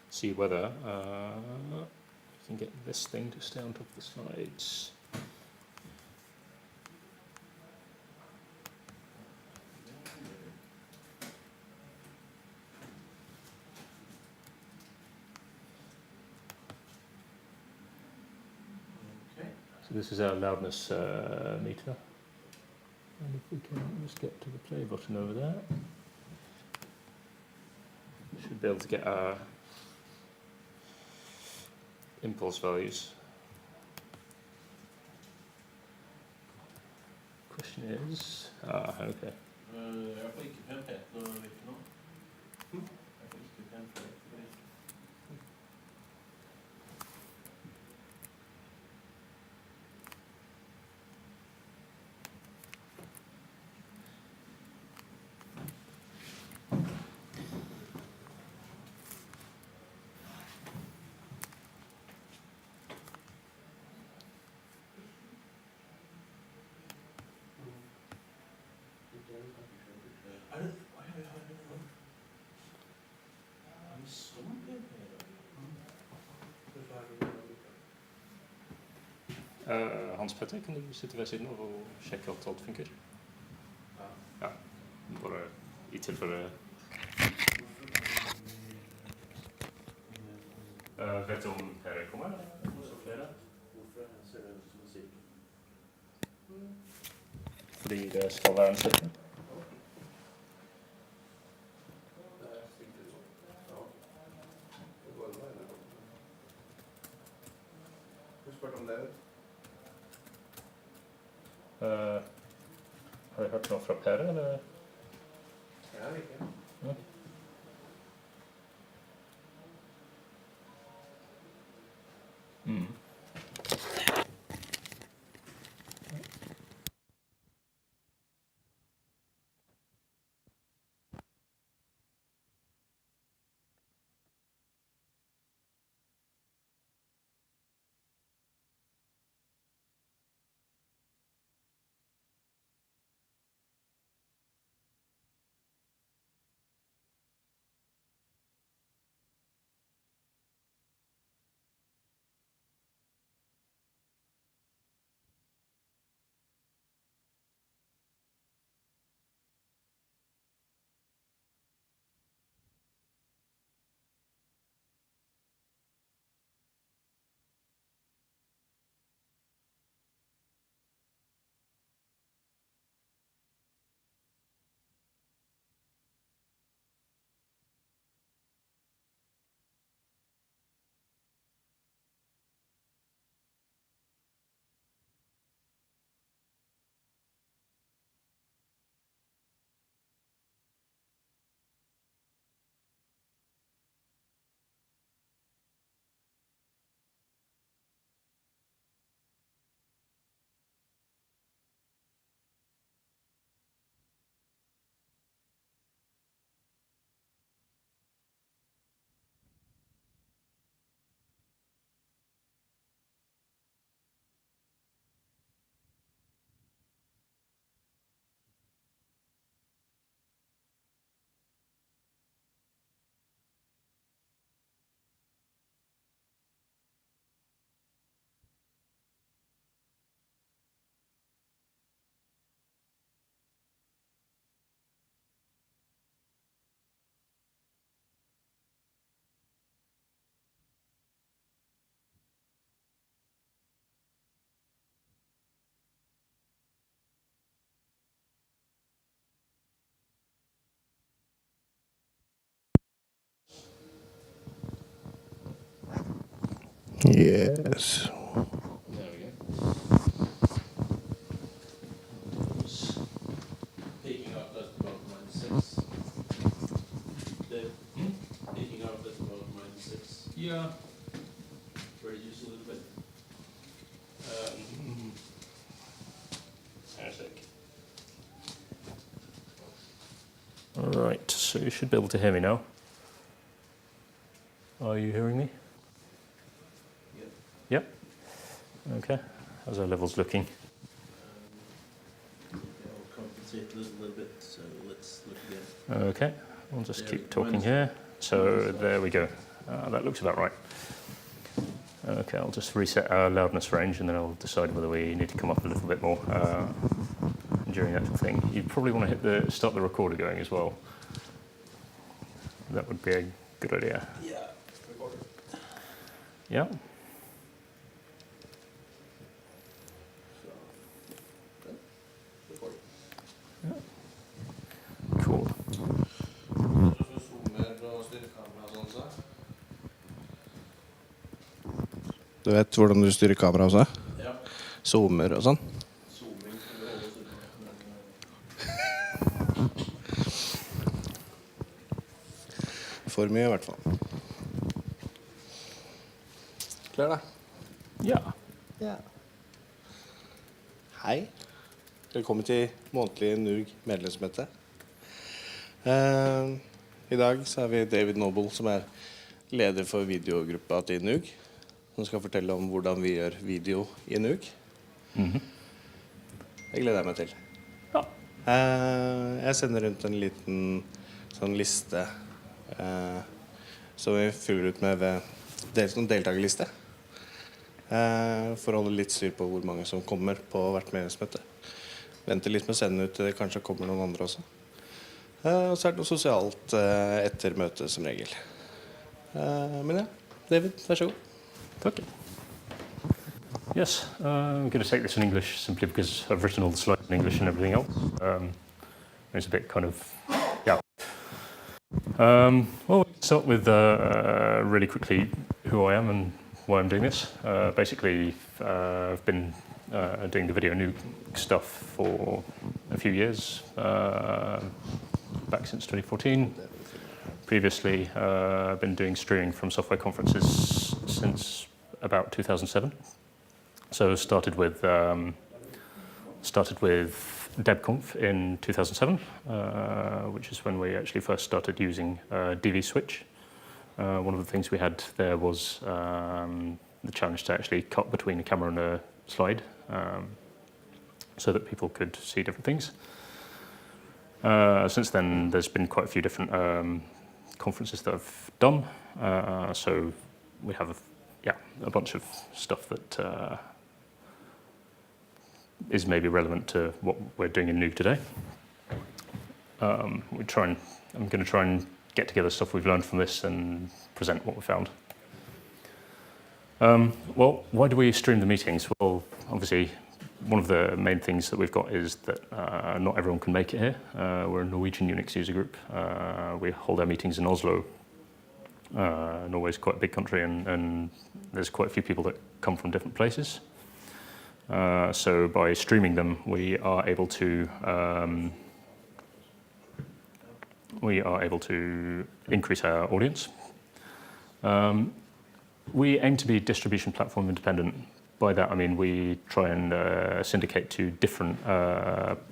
see whether we can get this thing to stay on top of the slides. So this is our loudness meter. And if we can just get to the play button over there, we should be able to get our impulse values. Question is, okay. Jag får inte pen pet någon vecka nå. Jag får inte pen pet. Hans Petter, kan du sitte ved siden av og sjekke at alt funker? Ja, bare i tilfelle. Vet du om Per kommer? Flere? Fordi det skal være en sirkel. Har du hørt noe fra Per, eller? Ja, ikke. Ja. Yes. There we go. Peaking out at about -6. Peaking out at about -6. Yeah. Reduce a little bit. A sec. Right, so you should be able to hear me now. Are you hearing me? Yep. Okay. How's our levels looking? I'll compensate a little bit, so let's look again. Okay. I'll just keep talking here. So there we go. That looks about right. Okay, I'll just reset our loudness range and then I'll decide whether we need to come up a little bit more during the actual thing. You probably want to start the recorder going as well. That would be a good idea. Yeah, recorder. Yeah. Cool. Du vet hvordan du styrer kamera også? Ja. Zoomer og sånn. Zooming. For mye i hvert fall. Klar da? Ja. Ja. Hei. Velkommen til månedlig NUUG medlemsmøte. I dag så har vi David Noble, som er leder for videogruppa til NUUG, som skal fortelle om hvordan vi gjør video i NUUG. Det gleder jeg meg til. Ja. Jeg sender rundt en liten sånn liste som vi fyller ut med en deltakerliste. For å holde litt styr på hvor mange som kommer på hvert medlemsmøte. Venter litt med å sende ut, det kanskje kommer noen andre også. Og så er det noe sosialt etter møtet som regel. Men ja, David, vær så god. Okay. Yes, I'm going to take this in English simply because I've written all the slides in English and everything else. It's a bit kind of, yeah. Well, we'll start with really quickly who I am and why I'm doing this. Basically, I've been doing the video NUUG stuff for a few years, back since 2014. Previously, I've been doing streaming from software conferences since about 2007. So started with DebConf in 2007, which is when we actually first started using DVSwitch. One of the things we had there was the challenge to actually cut between a camera and a slide, so that people could see different things. Since then, there's been quite a few different conferences that I've done, so we have a bunch of stuff that is maybe relevant to what we're doing in NUUG today. I'm going to try and get together stuff we've learned from this and present what we found. Well, why do we stream the meetings? Well, obviously, one of the main things that we've got is that not everyone can make it here. We're a Norwegian Unix user group. We hold our meetings in Oslo. Norway's quite a big country, and there's quite a few people that come from different places. So by streaming them, we are able to increase our audience. We aim to be distribution platform independent. By that I mean we try and syndicate to different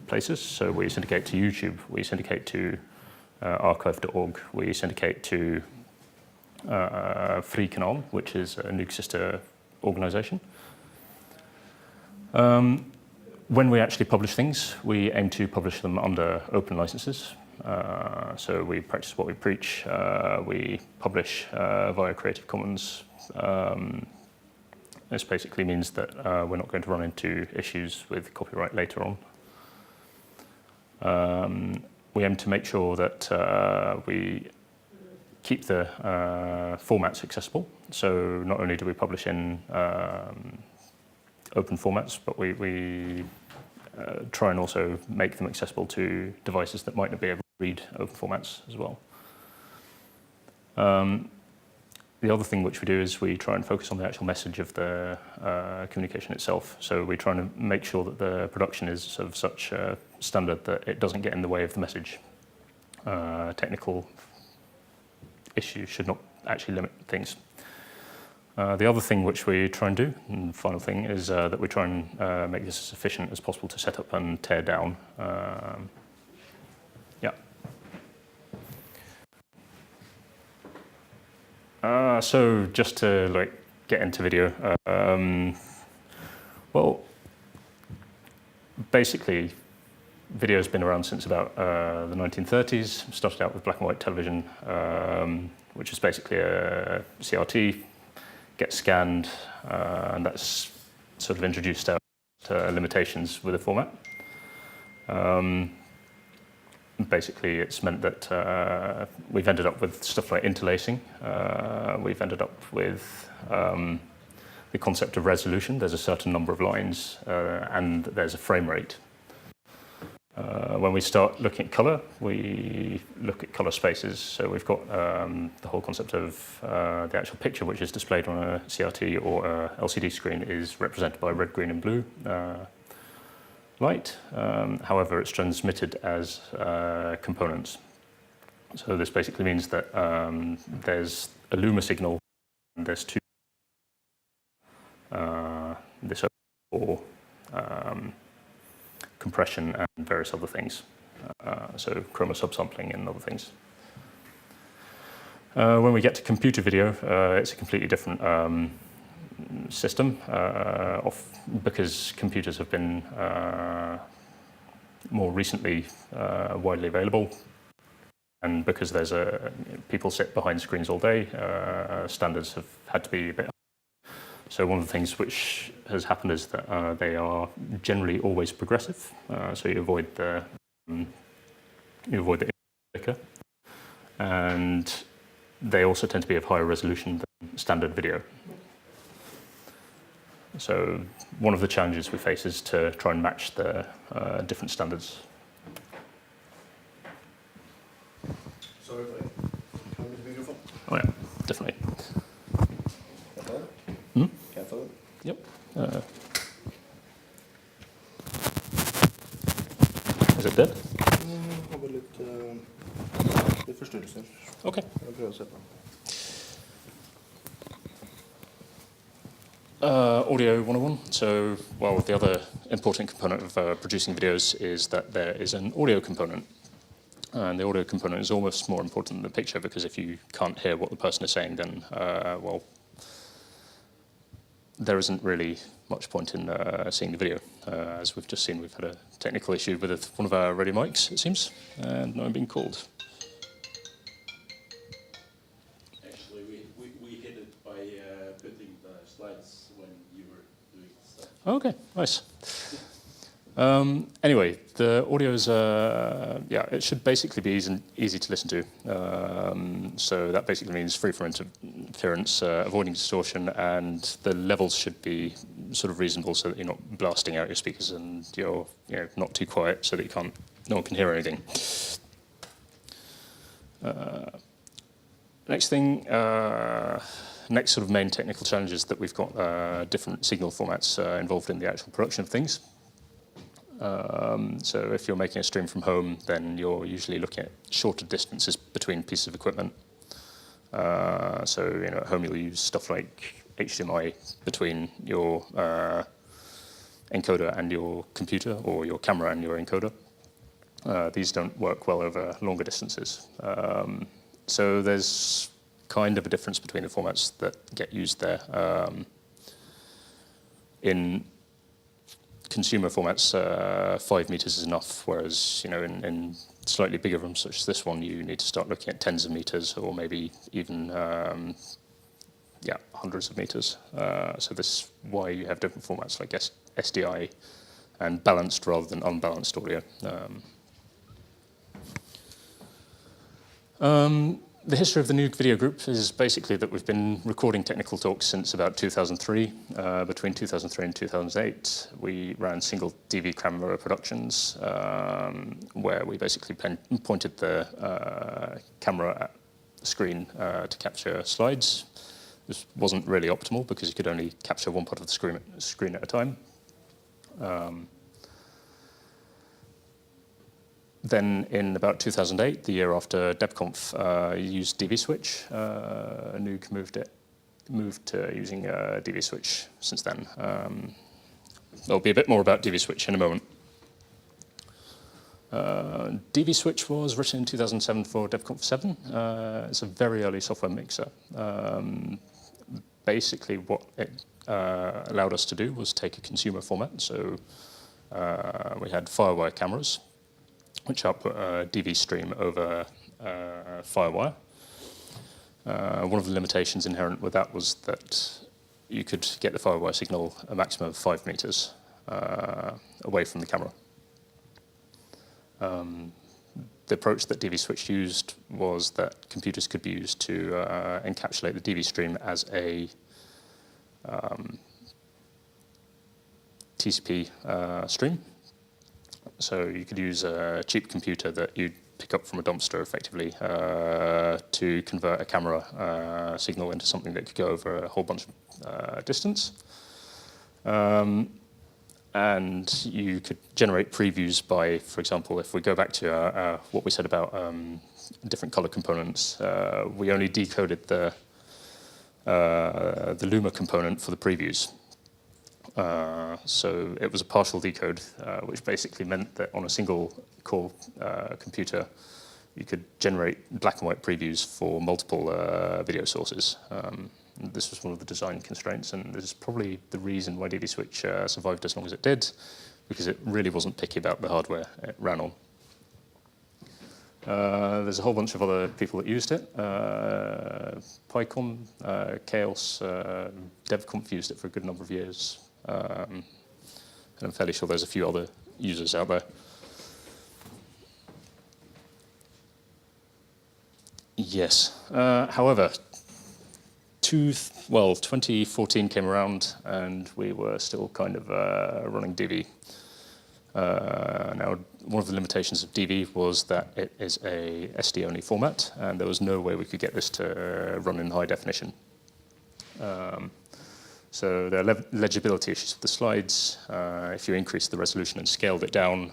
places. So we syndicate to YouTube, we syndicate to archive.org, we syndicate to Frikanal, which is a NUUG sister organization. When we actually publish things, we aim to publish them under open licenses. So we practice what we preach. We publish via Creative Commons. This basically means that we're not going to run into issues with copyright later on. We aim to make sure that we keep the formats accessible. So not only do we publish in open formats, but we try and also make them accessible to devices that might not be able to read open formats as well. The other thing which we do is we try and focus on the actual message of the communication itself. So we try and make sure that the production is of such standard that it doesn't get in the way of the message. Technical issues should not actually limit things. The other thing which we try and do, and the final thing, is that we try and make this as efficient as possible to set up and tear down. So just to get into video, well, basically Video has been around since about the 1930s. Started out with black and white television, which is basically a CRT, gets scanned, and that's sort of introduced our limitations with the format. Basically, it's meant that we've ended up with stuff like interlacing. We've ended up with the concept of resolution. There's a certain number of lines, and there's a frame rate. When we start looking at color, we look at color spaces. So we've got the whole concept of the actual picture, which is displayed on a CRT or a LCD screen, is represented by red, green, and blue light. However, it's transmitted as components. So this basically means that there's a luma signal, and there's two. This or compression and various other things, so chroma subsampling and other things. When we get to computer video, it's a completely different system, because computers have been more recently widely available, and because there's people sit behind screens all day, standards have had to be a bit. So one of the things which has happened is that they are generally always progressive. So you avoid the flicker, and they also tend to be of higher resolution than standard video. So one of the challenges we face is to try and match the different standards. Sorry, can you the microphone? Oh yeah, definitely. Careful. Yep. Is it dead? Har vel litt forstyrrelser. Okay. Jeg prøver å se på. Audio 101. So, well, the other important component of producing videos is that there is an audio component. And the audio component is almost more important than the picture, because if you can't hear what the person is saying, then, well, there isn't really much point in seeing the video. As we've just seen, we've had a technical issue with one of our radio mics, it seems, and now I'm being called. Actually, we hid it by putting the slides when you were doing stuff. Okay, nice. Anyway, the audio is, yeah, it should basically be easy to listen to. So that basically means free from interference, avoiding distortion, and the levels should be sort of reasonable so that you're not blasting out your speakers and you're not too quiet so that no one can hear anything. Next sort of main technical challenge is that we've got different signal formats involved in the actual production of things. So if you're making a stream from home, then you're usually looking at shorter distances between pieces of equipment. So at home you'll use stuff like HDMI between your encoder and your computer, or your camera and your encoder. These don't work well over longer distances. So there's kind of a difference between the formats that get used there. In consumer formats, 5 meters is enough, whereas in slightly bigger rooms such as this one, you need to start looking at tens of meters, or maybe even hundreds of meters. So this is why you have different formats like SDI and balanced rather than unbalanced audio. The history of the NUUG Video Group is basically that we've been recording technical talks since about 2003. Between 2003 and 2008, we ran single DV camera productions where we basically pointed the camera at the screen to capture slides. This wasn't really optimal because you could only capture one part of the screen at a time. Then in about 2008, the year after DebConf, used DVSwitch. NUUG moved to using DVSwitch since then. There'll be a bit more about DVSwitch in a moment. DVSwitch was written in 2007 for DevConf 7. It's a very early software mixer. Basically what it allowed us to do was take a consumer format. So we had Firewire cameras, which output a DV stream over FireWire. One of the limitations inherent with that was that you could get the FireWire signal a maximum of 5 meters away from the camera. The approach that DVSwitch used was that computers could be used to encapsulate the DV stream as a TCP stream. So you could use a cheap computer that you'd pick up from a dumpster effectively to convert a camera signal into something that could go over a whole bunch of distance. And you could generate previews by, for example, if we go back to what we said about different color components, we only decoded the Luma component for the previews. So it was a partial decode, which basically meant that on a single core computer, you could generate black and white previews for multiple video sources. This was one of the design constraints, and this is probably the reason why DVSwitch survived as long as it did, because it really wasn't picky about the hardware it ran on. There's a whole bunch of other people that used it. PyCon, Chaos, DevConf used it for a good number of years. And I'm fairly sure there's a few other users out there. Yes. However, 2014 came around and we were still kind of running DV. Now, one of the limitations of DV was that it is a SD-only format, and there was no way we could get this to run in high definition. So there are legibility issues with the slides. If you increased the resolution and scaled it down,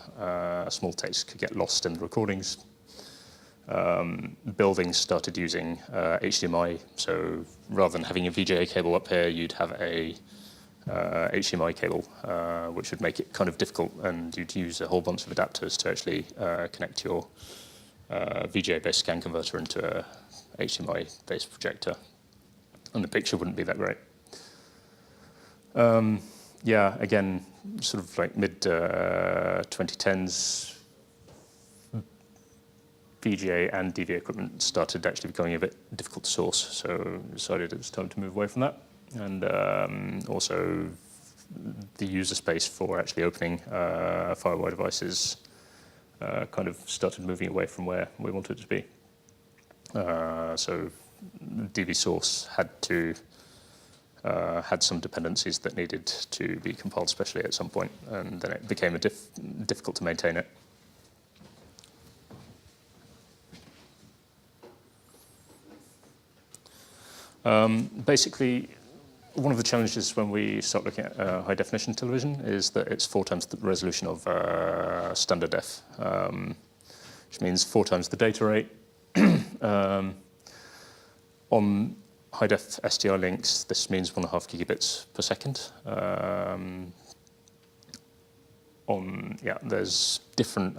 small text could get lost in the recordings. Buildings started using HDMI, so rather than having a VGA cable up here, you'd have a HDMI cable, which would make it kind of difficult, and you'd use a whole bunch of adapters to actually connect your VGA-based scan converter into a HDMI-based projector, and the picture wouldn't be that great. Yeah, again, sort of like mid-2010s, VGA and DV equipment started actually becoming a bit difficult to source, so decided it was time to move away from that. And also the user space for actually opening FireWire devices kind of started moving away from where we wanted it to be. So DV source had some dependencies that needed to be compiled specially at some point, and then it became difficult to maintain it. Basically, one of the challenges when we start looking at high definition television is that it's 4 times the resolution of standard def, which means 4 times the data rate. On high def SDI links, this means 1.5 gigabits per second. There's different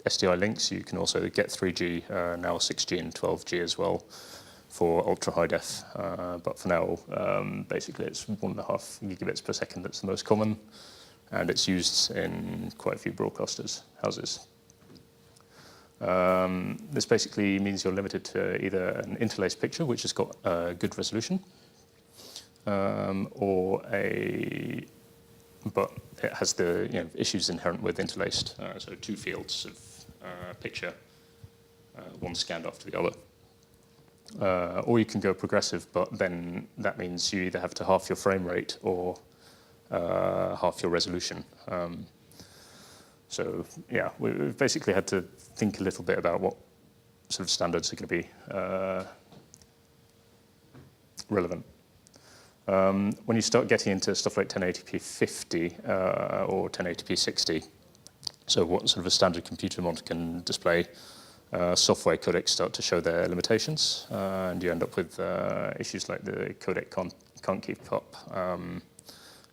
SDI links. You can also get 3G, now 6G and 12G as well, for ultra high def, but for now, basically it's 1.5 gigabits per second that's the most common, and it's used in quite a few broadcasters' houses. This basically means you're limited to either an interlaced picture, which has got good resolution, but it has the issues inherent with interlaced, so 2 fields of picture, one scanned after the other. Or you can go progressive, but then that means you either have to half your frame rate or half your resolution. So yeah, we've basically had to think a little bit about what sort of standards are going to be relevant. When you start getting into stuff like 1080p 50 or 1080p 60, so what sort of a standard computer monitor can display, software codecs start to show their limitations, and you end up with issues like the codec can't keep up,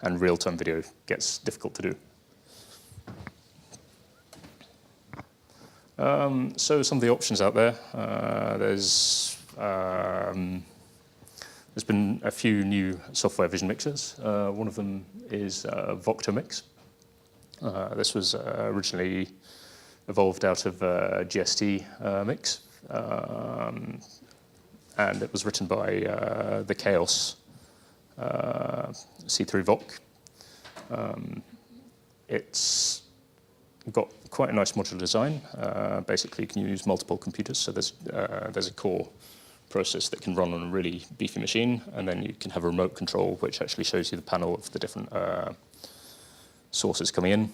and real-time video gets difficult to do. So some of the options out there, there's been a few new software vision mixers. One of them is Voctomix. This was originally evolved out of GST mix, and it was written by the Chaos C3 VOC. It's got quite a nice modular design. Basically, you can use multiple computers, so there's a core process that can run on a really beefy machine, and then you can have a remote control which actually shows you the panel of the different sources coming in.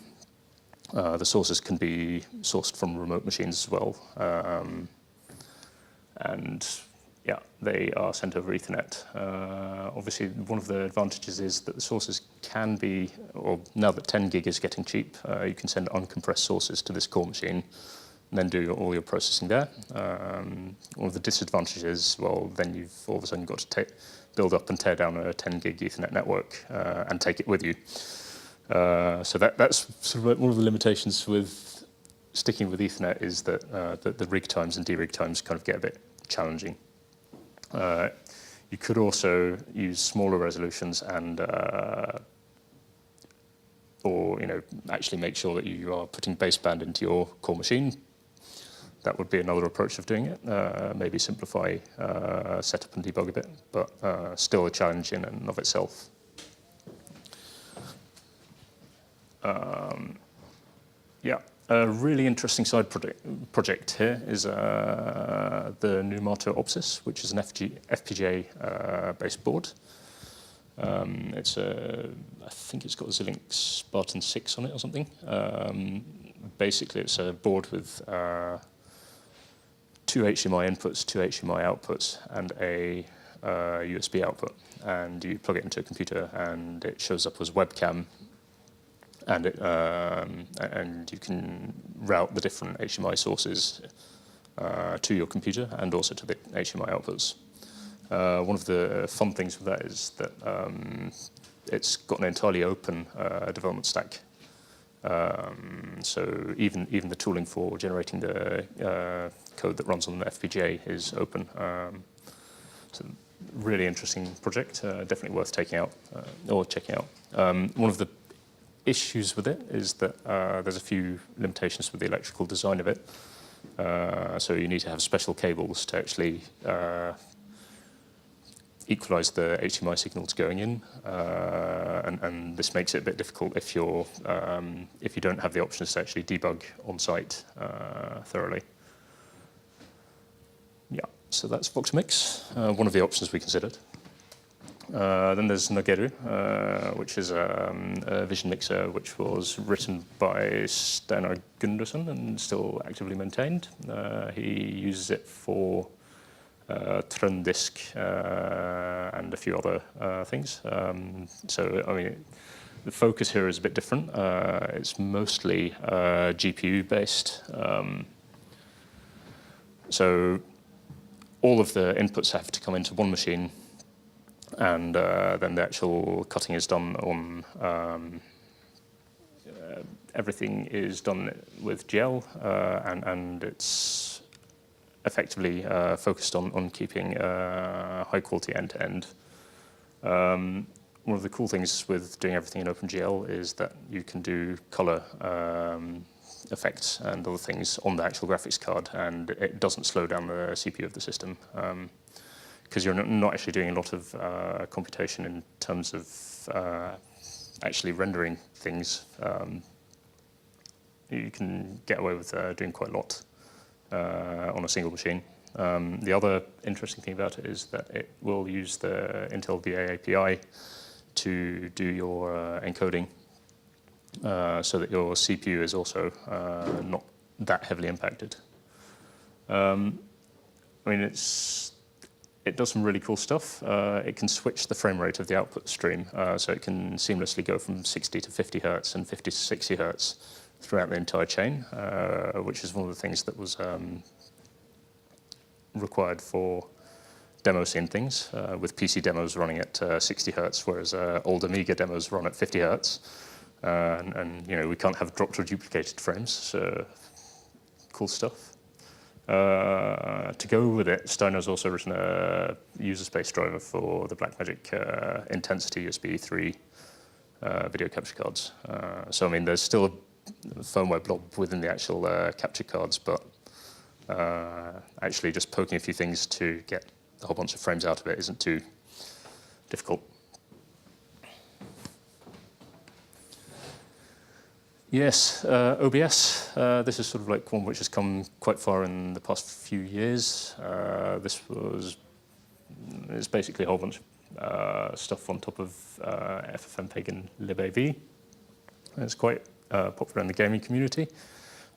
The sources can be sourced from remote machines as well, and yeah, they are sent over Ethernet. Obviously, one of the advantages is that the sources can be, or now that 10 gig is getting cheap, you can send uncompressed sources to this core machine and then do all your processing there. One of the disadvantages, well, then you've all of a sudden got to build up and tear down a 10 gig Ethernet network and take it with you. So that's sort of one of the limitations with sticking with Ethernet, is that the rig times and derig times kind of get a bit challenging. You could also use smaller resolutions and or actually make sure that you are putting baseband into your core machine. That would be another approach of doing it. Maybe simplify setup and debug a bit, but still a challenge in and of itself. Yeah, a really interesting side project here is the NUUG Opsys, which is an FPGA-based board. I think it's got a Xilinx Spartan 6 on it or something. Basically, it's a board with 2 HDMI inputs, 2 HDMI outputs, and a USB output. And you plug it into a computer, and it shows up as webcam. And you can route the different HDMI sources to your computer and also to the HDMI outputs. One of the fun things with that is that it's got an entirely open development stack. So even the tooling for generating the code that runs on the FPGA is open. So really interesting project, definitely worth taking out or checking out. One of the issues with it is that there's a few limitations with the electrical design of it. So you need to have special cables to actually equalize the HDMI signals going in, and this makes it a bit difficult if you don't have the options to actually debug on site thoroughly. Yeah, so that's Voxmix, one of the options we considered. Then there's Nogeru, which is a vision mixer which was written by Steinar Gundersen and still actively maintained. He uses it for Trøndisk and a few other things. So, I mean, the focus here is a bit different. It's mostly GPU-based. So all of the inputs have to come into one machine, and then the actual cutting is done on, everything is done with GL, and it's effectively focused on keeping high quality end-to-end. One of the cool things with doing everything in OpenGL is that you can do color effects and other things on the actual graphics card, and it doesn't slow down the CPU of the system. Because you're not actually doing a lot of computation in terms of actually rendering things. You can get away with doing quite a lot on a single machine. The other interesting thing about it is that it will use the Intel VA API to do your encoding, so that your CPU is also not that heavily impacted. I mean, it does some really cool stuff. It can switch the frame rate of the output stream, so it can seamlessly go from 60 to 50 hertz and 50 to 60 hertz throughout the entire chain, which is one of the things that was required for demo scene things, with PC demos running at 60 hertz, whereas old Amiga demos run at 50 hertz. And we can't have dropped or duplicated frames, so cool stuff. To go with it, Steinar's also written a user space driver for the Blackmagic Intensity USB 3 video capture cards. So I mean, there's still firmware blob within the actual capture cards, but actually just poking a few things to get a whole bunch of frames out of it isn't too difficult. Yes, OBS. This is sort of like one which has come quite far in the past few years. It's basically a whole bunch of stuff on top of FFmpeg and libav. It's quite popular in the gaming community,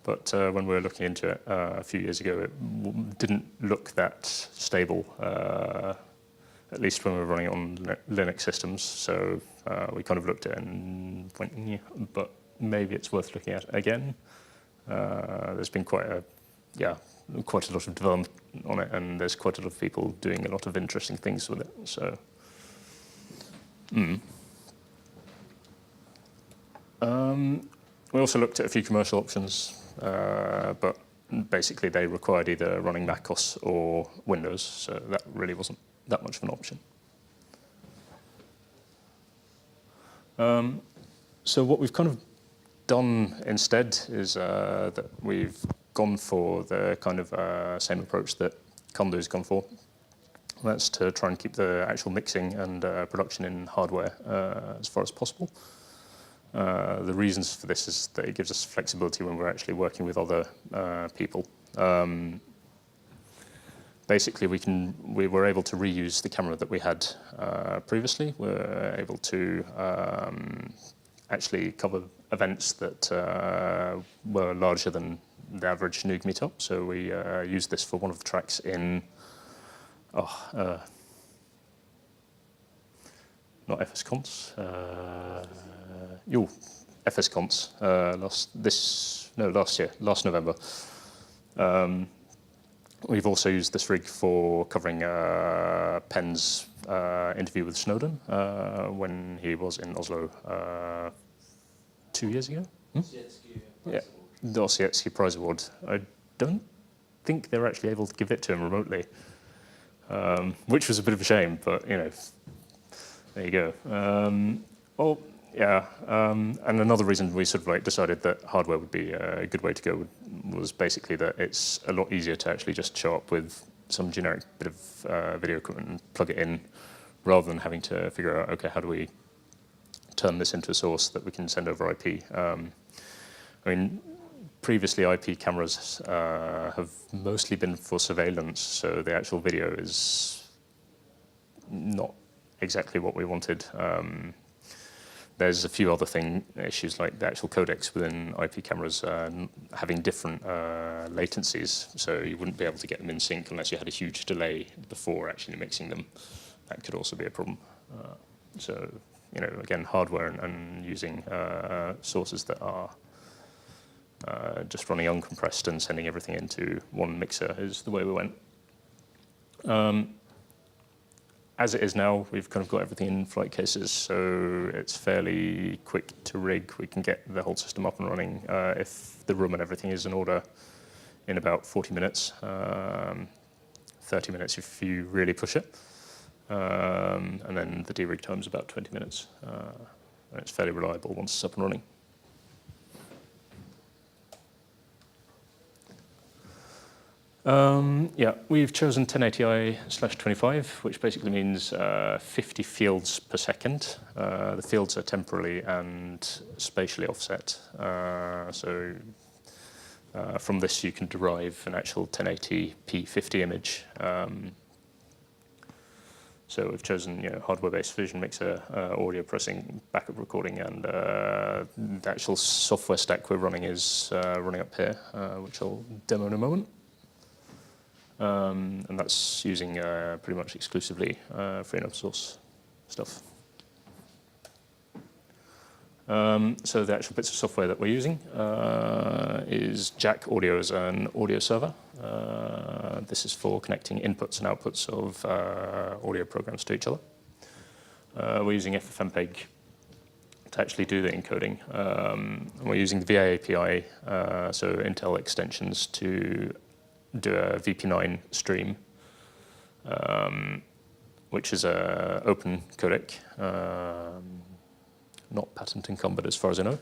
but when we were looking into it a few years ago, it didn't look that stable, at least when we were running it on Linux systems. So we kind of looked at it and went, yeah, but maybe it's worth looking at again. There's been quite a lot of development on it, and there's quite a lot of people doing a lot of interesting things with it. So, we also looked at a few commercial options, but basically they required either running macOS or Windows, so that really wasn't that much of an option. So what we've kind of done instead is that we've gone for the kind of same approach that Condu's gone for. That's to try and keep the actual mixing and production in hardware as far as possible. The reasons for this is that it gives us flexibility when we're actually working with other people. Basically, we were able to reuse the camera that we had previously. We're able to actually cover events that were larger than the average NUUG Meetup. So we used this for one of the tracks in, not FSCons, FSCons last November. We've also used this rig for covering Penn's interview with Snowden when he was in Oslo 2 years ago. Yeah, the Ossietzky Prize Award. I don't think they were actually able to give it to him remotely, which was a bit of a shame, but you know, there you go. And another reason we sort of like decided that hardware would be a good way to go was basically that it's a lot easier to actually just show up with some generic bit of video equipment and plug it in, rather than having to figure out, okay, how do we turn this into a source that we can send over IP. I mean, previously IP cameras have mostly been for surveillance, so the actual video is not exactly what we wanted. There's a few other issues like the actual codecs within IP cameras having different latencies, so you wouldn't be able to get them in sync unless you had a huge delay before actually mixing them. That could also be a problem. So, you know, again, hardware and using sources that are just running uncompressed and sending everything into one mixer is the way we went. As it is now, we've kind of got everything in flight cases, so it's fairly quick to rig. We can get the whole system up and running if the room and everything is in order in about 40 minutes, 30 minutes if you really push it. And then the derig time is about 20 minutes. And it's fairly reliable once it's up and running. We've chosen 1080i/25, which basically means 50 fields per second. The fields are temporally and spatially offset. So from this you can derive an actual 1080p 50 image. So we've chosen hardware-based vision mixer, audio processing, backup recording, and the actual software stack we're running is running up here, which I'll demo in a moment. And that's using pretty much exclusively free and open source stuff. So the actual bits of software that we're using is Jack Audio as an audio server. This is for connecting inputs and outputs of audio programs to each other. We're using FFmpeg to actually do the encoding. We're using the VA API, so Intel extensions, to do a VP9 stream, which is an open codec, not patent encumbered as far as I know.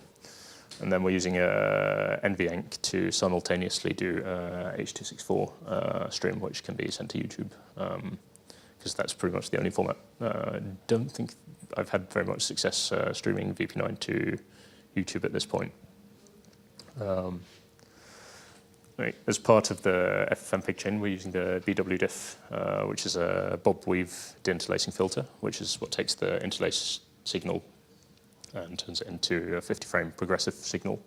And then we're using NVENC to simultaneously do H.264 stream, which can be sent to YouTube, because that's pretty much the only format. Don't think I've had very much success streaming VP9 to YouTube at this point. As part of the FFmpeg chain, we're using the BWDIF, which is a bob weave deinterlacing filter, which is what takes the interlace signal and turns it into a 50-frame progressive signal.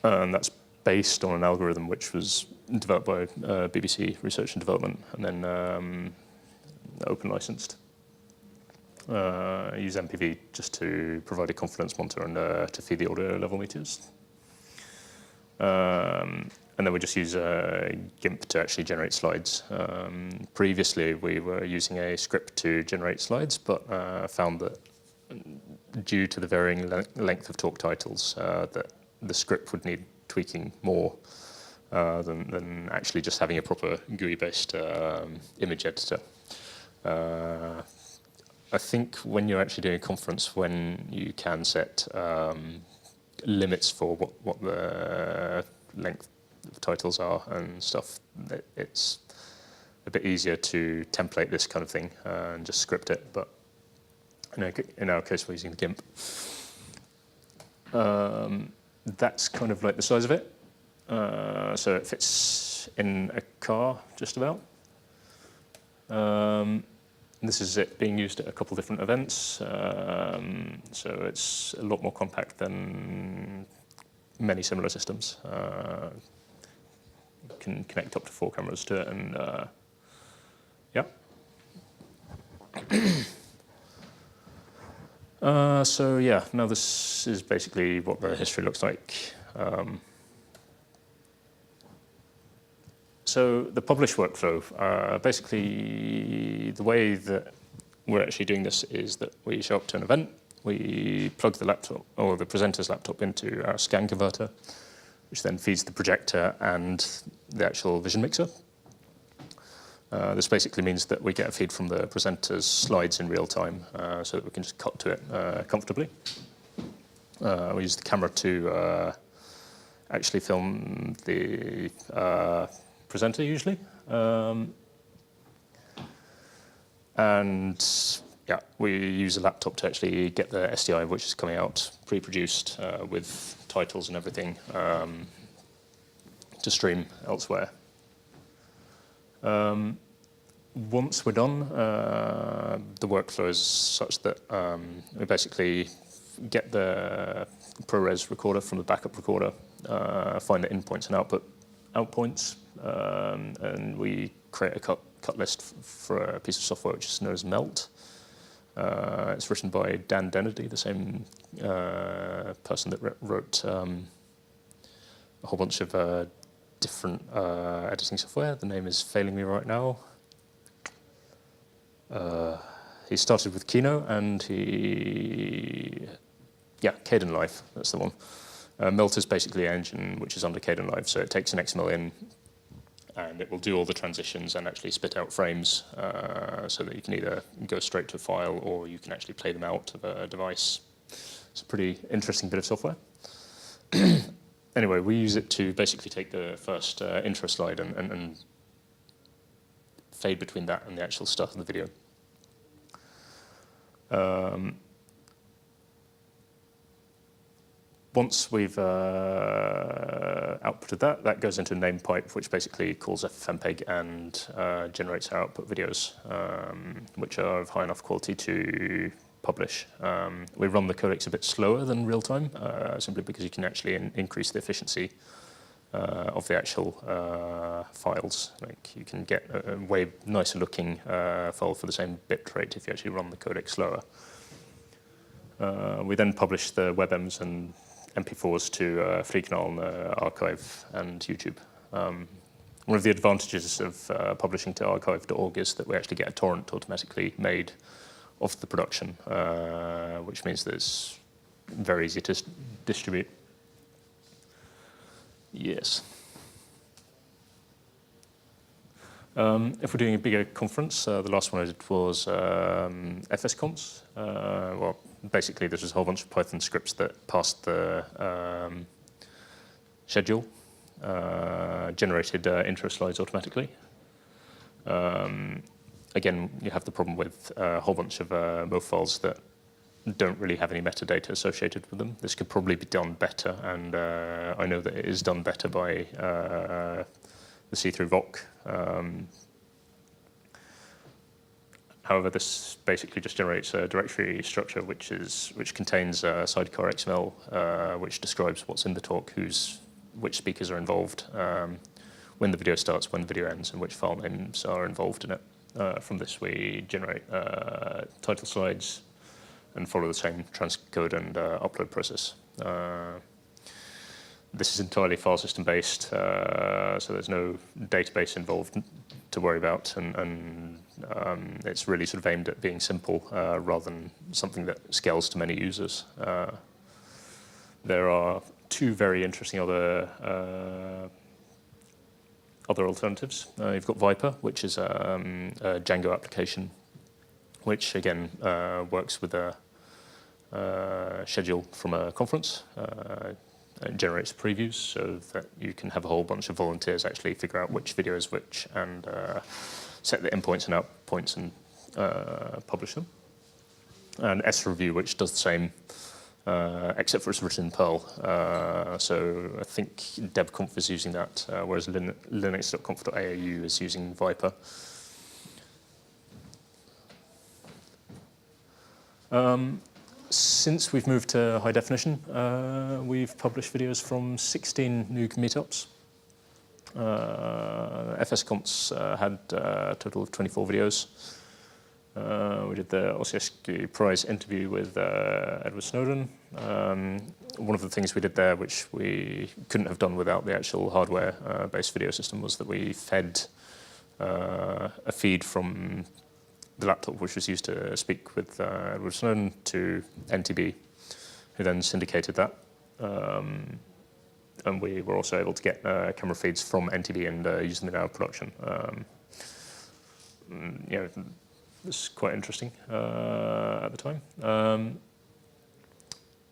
And that's based on an algorithm which was developed by BBC Research and Development, and then open licensed. I use MPV just to provide a confidence monitor and to feed the audio level meters. And then we just use GIMP to actually generate slides. Previously, we were using a script to generate slides, but found that due to the varying length of talk titles, that the script would need tweaking more than actually just having a proper GUI-based image editor. I think when you're actually doing a conference, when you can set limits for what the length of titles are and stuff, it's a bit easier to template this kind of thing and just script it. But in our case, we're using GIMP. That's kind of like the size of it. So it fits in a car, just about. This is it being used at a couple different events. So it's a lot more compact than many similar systems. Can connect up to 4 cameras to it, and yeah. So yeah, now this is basically what the history looks like. So the publish workflow, basically the way that we're actually doing this is that we show up to an event, we plug the laptop or the presenter's laptop into our scan converter, which then feeds the projector and the actual vision mixer. This basically means that we get a feed from the presenter's slides in real time, so that we can just cut to it comfortably. We use the camera to actually film the presenter usually. And yeah, we use a laptop to actually get the SDI, which is coming out pre-produced with titles and everything, to stream elsewhere. Once we're done, the workflow is such that we basically get the ProRes recorder from the backup recorder, find the in points and out points, and we create a cut list for a piece of software which is known as Melt. It's written by Dan Denedy, the same person that wrote a whole bunch of different editing software. The name is failing me right now. He started with Kino, and Kdenlive, that's the one. Melt is basically an engine which is under Kdenlive, so it takes an XML in, and it will do all the transitions and actually spit out frames, so that you can either go straight to a file or you can actually play them out of a device. It's a pretty interesting bit of software. Anyway, we use it to basically take the first intro slide and fade between that and the actual start of the video. Once we've outputted that goes into a name pipe, which basically calls FFmpeg and generates our output videos, which are of high enough quality to publish. We run the codecs a bit slower than real time, simply because you can actually increase the efficiency of the actual files. Like, you can get a way nicer looking file for the same bit rate if you actually run the codec slower. We then publish the WebMs and MP4s to FreeCanal, Archive, and YouTube. One of the advantages of publishing to archive.org is that we actually get a torrent automatically made of the production, which means that it's very easy to distribute. Yes. If we're doing a bigger conference, the last one I did was FSConf. Well, basically this was a whole bunch of Python scripts that passed the schedule, generated intro slides automatically. Again, you have the problem with a whole bunch of MOV files that don't really have any metadata associated with them. This could probably be done better, and I know that it is done better by the see-through VOC. However, this basically just generates a directory structure which contains sidecar XML, which describes what's in the talk, which speakers are involved, when the video starts, when the video ends, and which file names are involved in it. From this, we generate title slides and follow the same transcode and upload process. This is entirely file system based, so there's no database involved to worry about, and it's really sort of aimed at being simple rather than something that scales to many users. There are two very interesting other alternatives. You've got Viper, which is a Django application, which again works with a schedule from a conference. It generates previews so that you can have a whole bunch of volunteers actually figure out which video is which and set the inpoints and outpoints and publish them. And sreview, which does the same, except for it's written in Perl. So I think debconf is using that, whereas linux.conf.aau is using Viper. Since we've moved to high definition, we've published videos from 16 NUUG meetups. FSConts had a total of 24 videos. We did the OCSQ Prize interview with Edward Snowden. One of the things we did there, which we couldn't have done without the actual hardware-based video system, was that we fed a feed from the laptop which was used to speak with Edward Snowden to NTB, who then syndicated that. And we were also able to get camera feeds from NTB and use them in our production. You know, it was quite interesting at the time.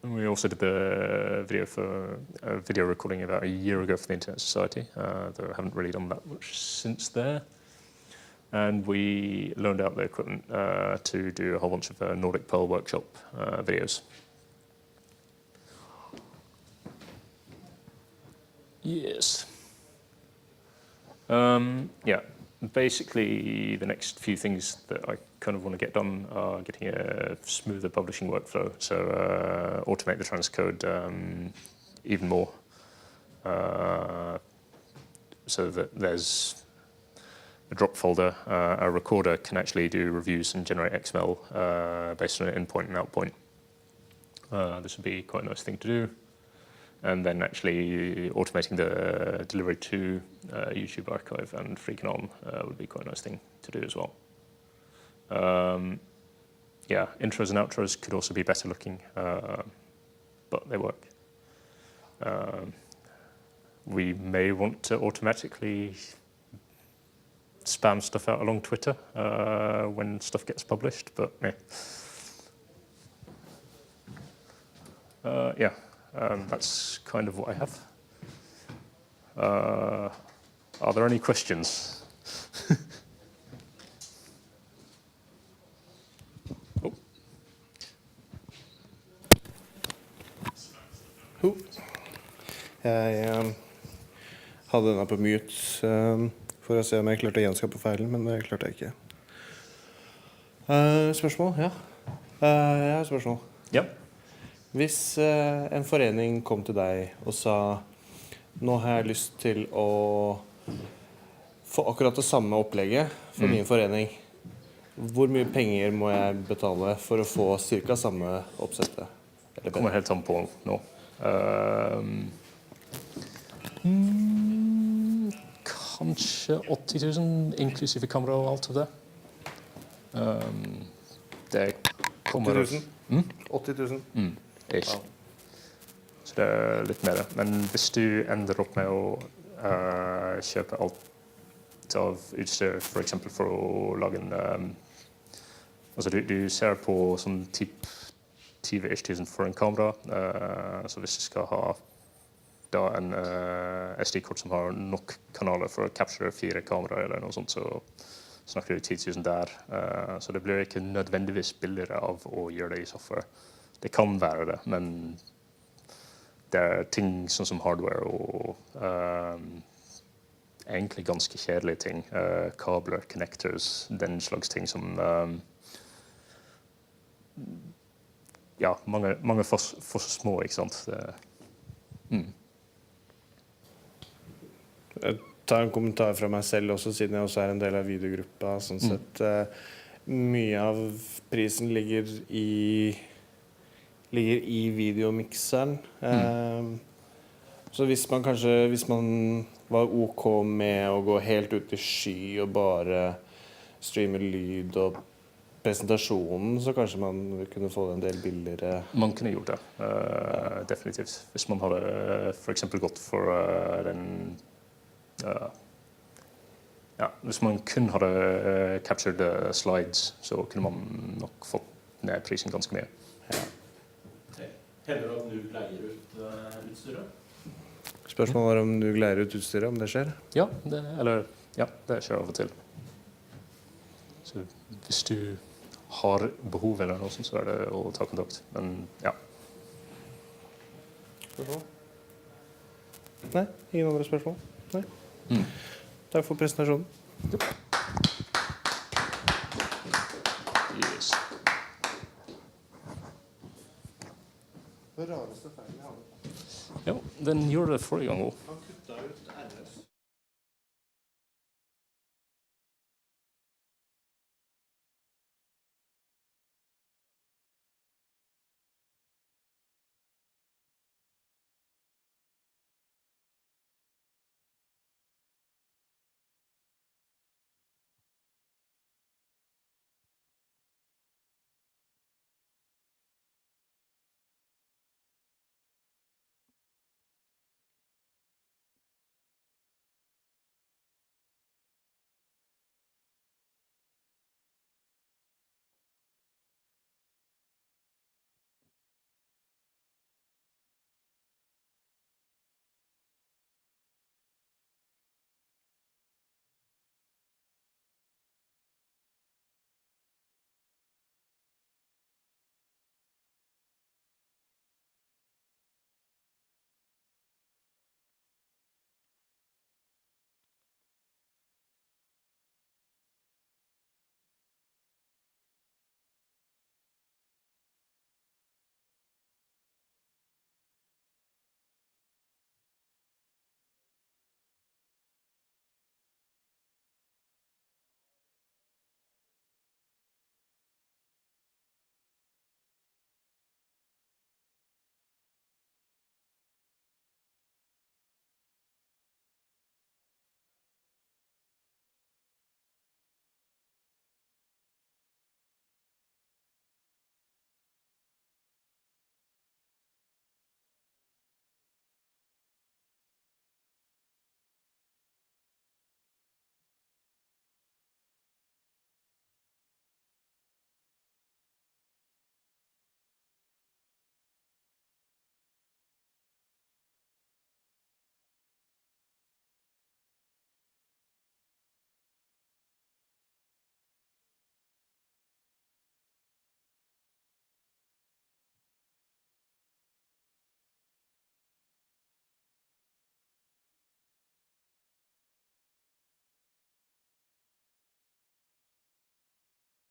And we also did the video for a video recording about a year ago for the Internet Society, though I haven't really done that much since there. And we loaned out the equipment to do a whole bunch of Nordic Perl workshop videos. Yes. Yeah, basically the next few things that I kind of want to get done are getting a smoother publishing workflow. So automate the transcode even more so that there's a drop folder. A recorder can actually do reviews and generate XML based on an inpoint and outpoint. This would be quite a nice thing to do. And then actually automating the delivery to YouTube Archive and Freaking would be quite a nice thing to do as well. Yeah, intros and outros could also be better looking, but they work. We may want to automatically spam stuff out along Twitter when stuff gets published, but yeah. Yeah, that's kind of what I have. Are there any questions? Oh. Jeg hadde denne på mute for å se om jeg klarte å gjenskape feilen, men det klarte jeg ikke. Spørsmål? Ja. Jeg har et spørsmål. Ja. Hvis en forening kom til deg og sa nå har jeg lyst til å få akkurat det samme opplegget for min forening, hvor mye penger må jeg betale for å få cirka samme oppsettet? Det kommer helt an på nå. Kanskje 80 000, inklusive kamera og alt av det. Det kommer... 80 000? 80 000? Ish. Wow. Så det er litt mer. Men hvis du ender opp med å kjøpe alt av utstyr, for eksempel for å lage en... altså du ser på sånn typ 1080 for en kamera. Så hvis du skal ha da en SD-kort som har nok kanaler for å capture 4 kameraer eller noe sånt, så snakker vi 10 000 der. Så det blir ikke nødvendigvis billigere av å gjøre det i software. Det kan være det, men det er ting sånn som hardware og egentlig ganske kjedelige ting. Kabler, connectors, den slags ting som ja, mange for små, ikke sant? Jeg tar en kommentar fra meg selv også, siden jeg også er en del av videogruppa. Sånn sett, mye av prisen ligger i videomikseren. Så hvis man var OK med å gå helt ut i sky og bare streame lyd og presentasjonen, så kanskje man kunne få det en del billigere. Man kunne gjort det, definitivt. Hvis man hadde for eksempel gått for den ja, hvis man kun hadde captured slides, så kunne man nok fått ned prisen ganske mye. Ja. Hender det at NUUG leier ut utstyret? Spørsmålet var om NUUG leier ut utstyret, om det skjer? Ja, det skjer av og til. Så hvis du har behov eller noe sånt, så er det å ta kontakt. Men ja. Spørsmål? Nei, ingen andre spørsmål? Nei. Takk for presentasjonen. Yes. Det rareste feilen jeg hadde. Ja, den gjorde det forrige gang også.